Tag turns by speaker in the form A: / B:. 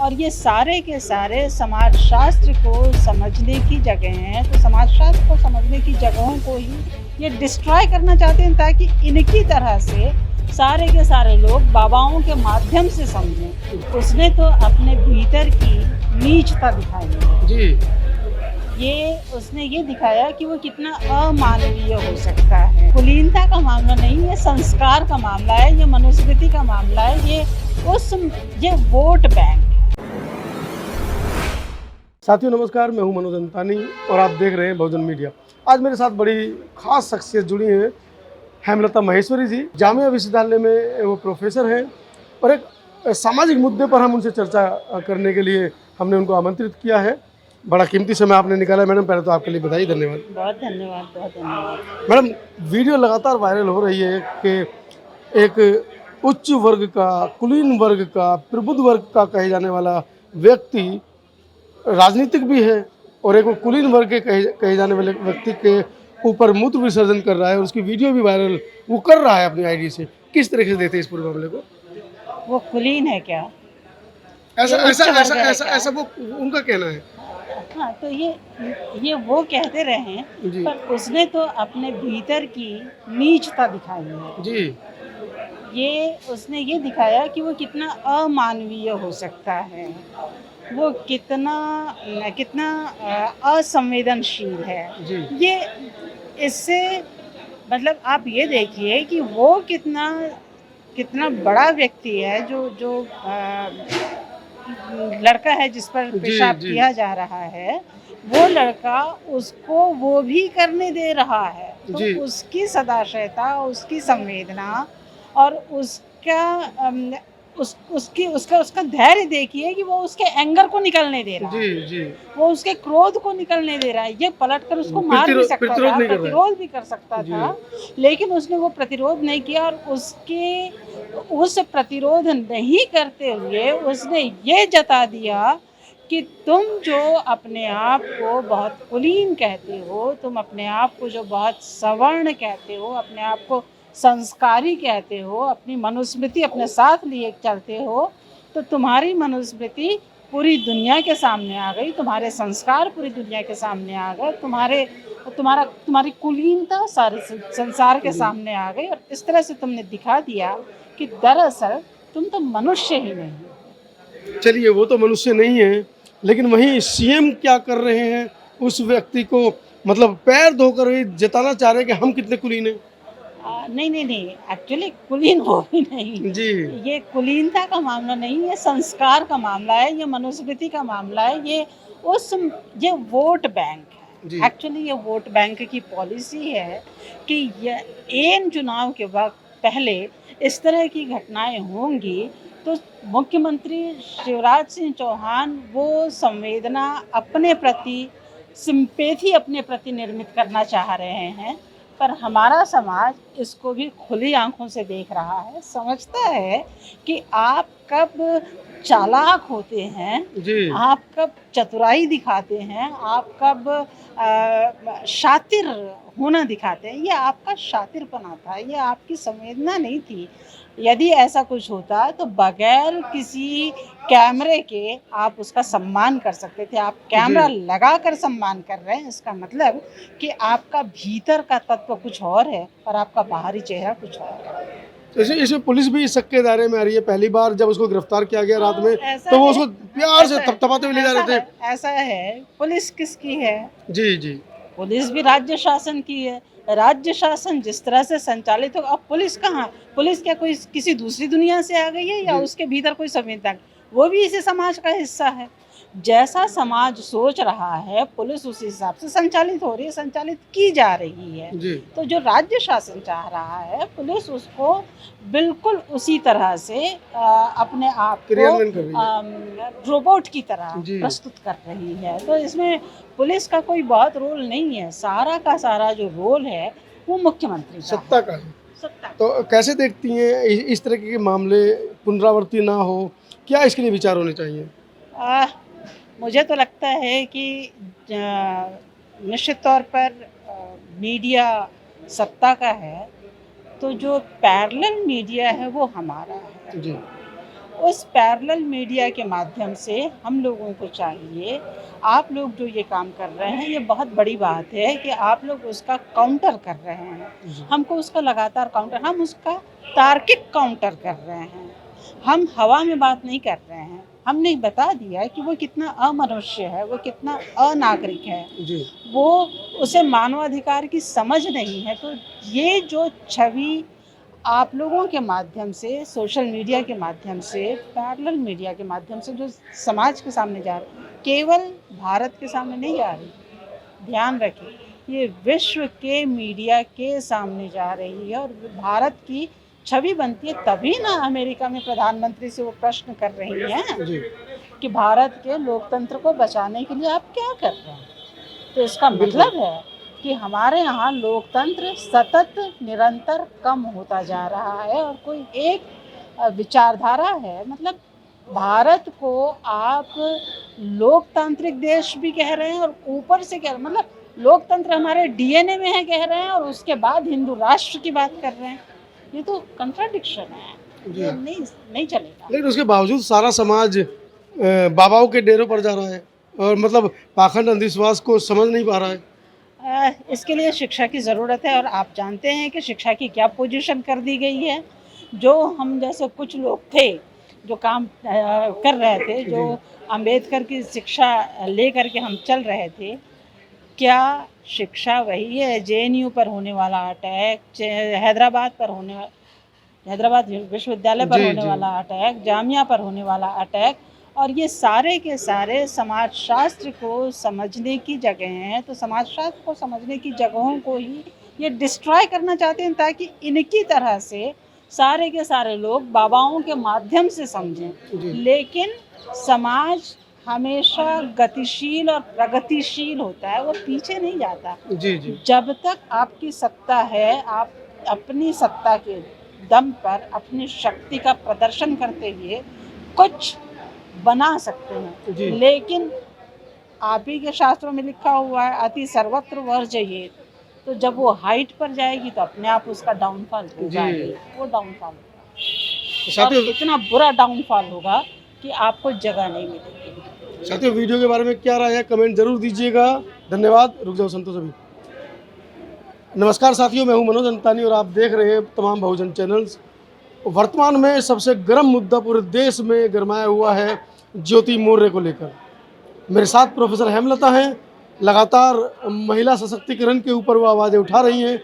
A: और ये सारे के सारे समाजशास्त्र को समझने की जगह हैं, तो समाजशास्त्र को समझने की जगहों को ही ये डिस्ट्रॉय करना चाहते हैं, ताकि इनकी तरह से सारे के सारे लोग बाबाओं के माध्यम से समझें। उसने तो अपने भीतर की नीचता दिखाई है।
B: जी।
A: उसने ये दिखाया कि वो कितना अमानवीय हो सकता है। कुलीनता का मामला नहीं, ये संस्कार का मामला है, ये मनुस्मृति का मामला है, ये वोट बैंक है।
B: साथियों नमस्कार, मैं हूं मनोज अंतानी और आप देख रहे हैं बहुजन मीडिया। आज मेरे साथ बड़ी खास शख्सियत जुड़ी हैं, हेमलता महेश्वरी जी। जामिया विश्वविद्यालय में वो प्रोफेसर हैं और एक सामाजिक मुद्दे पर हम उनसे चर्चा करने के लिए हमने उनको आमंत्रित किया है। बड़ा कीमती समय आपने निकाला मैडम, पहले तो आपके लिए बधाई, धन्यवाद।
A: बहुत धन्यवाद, बहुत धन्यवाद।
B: मैडम, वीडियो लगातार वायरल हो रही है कि एक उच्च वर्ग का, कुलीन वर्ग का, प्रबुद्ध वर्ग का कहे जाने वाला व्यक्ति राजनीतिक भी है और एक वो कुलीन वर्ग के कहे जाने वाले व्यक्ति के ऊपर मूत्र विसर्जन कर रहा है और उसकी वीडियो भी वायरल वो कर रहा है अपनी आईडी से। किस तरीके से देते हैं इस पूरे मामले को?
A: वो कुलीन है क्या?
B: ऐसा
A: ये
B: ऐसा
A: उच्च वर्ग
B: ऐसा
A: है
B: ऐसा
A: क्या?
B: ऐसा वो उनका कहना है।
A: हाँ, तो ये वो कहते रहे,
B: जी
A: पर उसने तो अपने भीतर की नीचता दिखाई है।
B: जी
A: उसने ये दिखाया कि वो कितना अमानवीय हो सकता है, वो कितना कितना असंवेदनशील है।
B: जी
A: ये इससे मतलब आप ये देखिए कि वो कितना कितना बड़ा व्यक्ति है, जो लड़का है जिस पर
B: जी
A: पेशाब
B: जी
A: किया जा रहा है, वो लड़का उसको वो भी करने दे रहा है। तो
B: जी
A: उसकी सदाशयता, उसकी संवेदना और उसका उसका धैर्य देखिए कि वो उसके एंगर को निकलने दे रहा है,
B: जी जी
A: वो उसके क्रोध को निकलने दे रहा है। ये पलटकर उसको मार भी सकता
B: प्रतिरोध
A: था,
B: नहीं कर रहा है।
A: प्रतिरोध भी कर सकता
B: जी
A: था, लेकिन उसने वो प्रतिरोध नहीं किया और उस प्रतिरोध नहीं करते हुए उसने ये जता दिया कि तुम जो अपने आप को बहुत कुलीन कहते हो, तुम अपने आप को जो बहुत सवर्ण कहते हो, अपने आप को संस्कारी कहते हो, अपनी मनुस्मृति अपने साथ लिए चलते हो, तो तुम्हारी मनुस्मृति पूरी दुनिया के सामने आ गई, तुम्हारे संस्कार पूरी दुनिया के सामने आ गए, तुम्हारी कुलीनता सारे संसार के सामने आ गई और इस तरह से तुमने दिखा दिया कि दरअसल तुम तो मनुष्य ही नहीं हो।
B: चलिए, वो तो मनुष्य नहीं है, लेकिन वहीं सीएम क्या कर रहे हैं उस व्यक्ति को, मतलब पैर धोकर ही जताना चाह रहे हैं कि हम कितने कुलीन हैं।
A: नहीं, एक्चुअली कुलीन हो ही नहीं।
B: जी
A: ये कुलीनता का मामला नहीं, ये संस्कार का मामला है, ये मनुस्मृति का मामला है, ये वोट बैंक
B: जी
A: है। एक्चुअली ये वोट बैंक की पॉलिसी है कि एन चुनाव के वक्त पहले इस तरह की घटनाएं होंगी तो मुख्यमंत्री शिवराज सिंह चौहान वो संवेदना अपने प्रति, सिंपैथी अपने प्रति निर्मित करना चाह रहे हैं, पर हमारा समाज इसको भी खुली आंखों से देख रहा है, समझता है कि आप कब चालाक होते हैं,
B: जी
A: आप कब चतुराई दिखाते हैं, आप कब शातिर होना दिखाते हैं। ये आपका शातिरपना था, ये आपकी संवेदना नहीं थी। यदि ऐसा कुछ होता तो बगैर किसी कैमरे के आप उसका सम्मान कर सकते थे। आप कैमरा
B: जी
A: लगाकर सम्मान कर रहे हैं, इसका मतलब कि आपका भीतर का तत्व कुछ और है और आपका बाहरी चेहरा कुछ और है।
B: तो इसमें पुलिस भी शक के दायरे में आ रही है। पहली बार जब उसको गिरफ्तार किया गया रात में,
A: ऐसा
B: तो वो
A: है,
B: उसको प्यार से
A: ऐसा है,
B: थपथपाते हुए ले जा रहे थे।
A: ऐसा है। पुलिस किसकी है?
B: जी जी
A: पुलिस भी राज्य शासन की है। राज्य शासन जिस तरह से संचालित हो, अब पुलिस कहाँ? पुलिस क्या कोई किसी दूसरी दुनिया से आ गई है या
B: जी
A: उसके भीतर कोई संविधान? वो भी इसी समाज का हिस्सा है। जैसा समाज सोच रहा है, पुलिस उसी हिसाब से संचालित हो रही है, संचालित की जा रही है।
B: जी
A: तो जो राज्य शासन चाह रहा है, पुलिस उसको बिल्कुल उसी तरह से अपने आप को
B: क्रियान्वयन कर रही है।
A: रोबोट की तरह
B: जी
A: प्रस्तुत कर रही है। तो इसमें पुलिस का कोई बहुत रोल नहीं है, सारा का सारा जो रोल है वो मुख्यमंत्री का
B: सत्ता का है।
A: है। सत्ता।
B: तो कैसे देखती हैं इस तरह के मामले पुनरावृत्ति ना हो, क्या इसके लिए विचार होने चाहिए?
A: आ, मुझे तो लगता है कि निश्चित तौर पर मीडिया सत्ता का है, तो जो पैरेलल मीडिया है वो हमारा है।
B: जी
A: उस पैरेलल मीडिया के माध्यम से हम लोगों को चाहिए, आप लोग जो ये काम कर रहे हैं ये बहुत बड़ी बात है कि आप लोग उसका काउंटर कर रहे हैं। हमको उसका लगातार काउंटर, हम उसका तार्किक काउंटर कर रहे हैं। हम हवा में बात नहीं कर रहे हैं। हमने बता दिया है कि वो कितना अमनुष्य है, वो कितना अनागरिक है,
B: जी
A: वो उसे मानवाधिकार की समझ नहीं है। तो ये जो छवि आप लोगों के माध्यम से, सोशल मीडिया के माध्यम से, पैरेलल मीडिया के माध्यम से जो समाज के सामने जा रही, केवल भारत के सामने नहीं जा रही, ध्यान रखिए, ये विश्व के मीडिया के सामने जा रही है। और भारत की छवि बनती है तभी ना अमेरिका में प्रधानमंत्री से वो प्रश्न कर रही हैं
B: जी
A: कि भारत के लोकतंत्र को बचाने के लिए आप क्या कर रहे हैं। तो इसका मतलब है कि हमारे यहाँ लोकतंत्र सतत निरंतर कम होता जा रहा है। और कोई एक विचारधारा है, मतलब भारत को आप लोकतांत्रिक देश भी कह रहे हैं और ऊपर से कह रहे हैं, मतलब लोकतंत्र हमारे डीएनए में है कह रहे हैं और उसके बाद हिंदू राष्ट्र की बात कर रहे हैं। ये तो कंट्राडिक्शन है, ये नहीं चलेगा।
B: लेकिन उसके बावजूद सारा समाज बाबाओं के डेरों पर जा रहा है और मतलब पाखंड अंधविश्वास को समझ नहीं पा रहा है।
A: इसके लिए शिक्षा की ज़रूरत है। और आप जानते हैं कि शिक्षा की क्या पोजीशन कर दी गई है। जो हम जैसे कुछ लोग थे जो काम कर रहे थे, जो अंबेडकर की शिक्षा ले करके हम चल रहे थे, क्या शिक्षा वही है? जेएनयू पर होने वाला अटैक, हैदराबाद विश्वविद्यालय पर होने वाला अटैक, जामिया पर होने वाला अटैक, और ये सारे के सारे समाजशास्त्र को समझने की जगह हैं। तो समाजशास्त्र को समझने की जगहों को ही ये डिस्ट्रॉय करना चाहते हैं ताकि इनकी तरह से सारे के सारे लोग बाबाओं के माध्यम से समझें। लेकिन समाज हमेशा गतिशील और प्रगतिशील होता है, वो पीछे नहीं जाता।
B: जी जी
A: जब तक आपकी सत्ता है, आप अपनी सत्ता के दम पर अपनी शक्ति का प्रदर्शन करते हुए कुछ बना सकते हैं। लेकिन आप ही के शास्त्रों में लिखा हुआ है अति सर्वत्र वर्जयेत। तो जब वो हाइट पर जाएगी तो अपने आप उसका डाउनफॉल होगा, वो डाउनफॉल होगा और इतना बुरा डाउनफॉल होगा कि आपको जगह नहीं मिलेगी।
B: साथियों, वीडियो के बारे में क्या राय है कमेंट जरूर दीजिएगा। धन्यवाद। रुक जाओ संतोष अभी। नमस्कार साथियों, मैं हूं मनोज अंतानी और आप देख रहे हैं तमाम बहुजन चैनल्स। वर्तमान में सबसे गर्म मुद्दा पूरे देश में गरमाया हुआ है ज्योति मौर्य को लेकर। मेरे साथ प्रोफेसर हेमलता हैं, लगातार महिला सशक्तिकरण के ऊपर वो आवाज़ें उठा रही हैं।